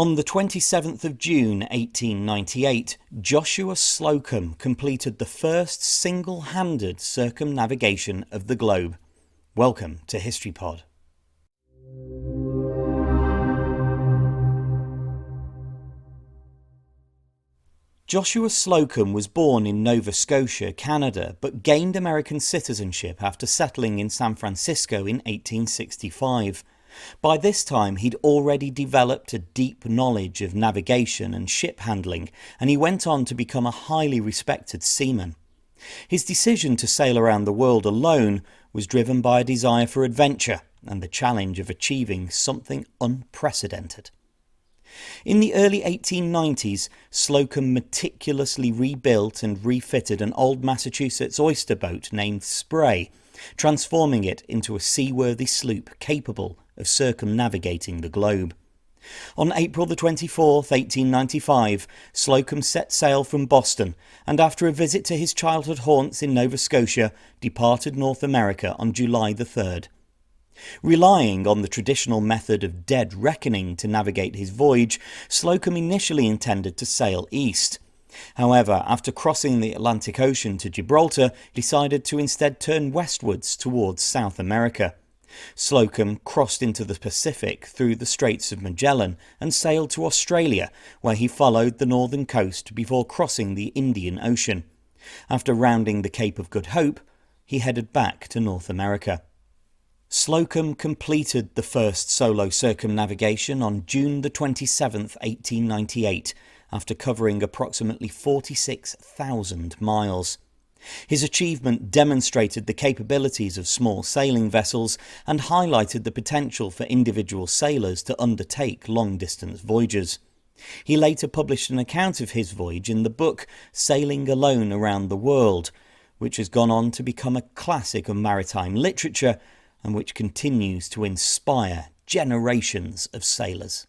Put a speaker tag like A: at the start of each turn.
A: On the 27th of June 1898, Joshua Slocum completed the first single-handed circumnavigation of the globe. Welcome to HistoryPod. Joshua Slocum was born in Nova Scotia, Canada, but gained American citizenship after settling in San Francisco in 1865. By this time, he'd already developed a deep knowledge of navigation and ship handling, and he went on to become a highly respected seaman. His decision to sail around the world alone was driven by a desire for adventure and the challenge of achieving something unprecedented. In the early 1890s, Slocum meticulously rebuilt and refitted an old Massachusetts oyster boat named Spray, transforming it into a seaworthy sloop capable of circumnavigating the globe. On April the 24th, 1895, Slocum set sail from Boston and, after a visit to his childhood haunts in Nova Scotia, departed North America on July the 3rd. Relying on the traditional method of dead reckoning to navigate his voyage, Slocum initially intended to sail east. However, after crossing the Atlantic Ocean to Gibraltar, he decided to instead turn westwards towards South America. Slocum crossed into the Pacific through the Straits of Magellan and sailed to Australia, where he followed the northern coast before crossing the Indian Ocean. After rounding the Cape of Good Hope, he headed back to North America. Slocum completed the first solo circumnavigation on June the 27th, 1898, after covering approximately 46,000 miles. His achievement demonstrated the capabilities of small sailing vessels and highlighted the potential for individual sailors to undertake long-distance voyages. He later published an account of his voyage in the book Sailing Alone Around the World, which has gone on to become a classic of maritime literature and which continues to inspire generations of sailors.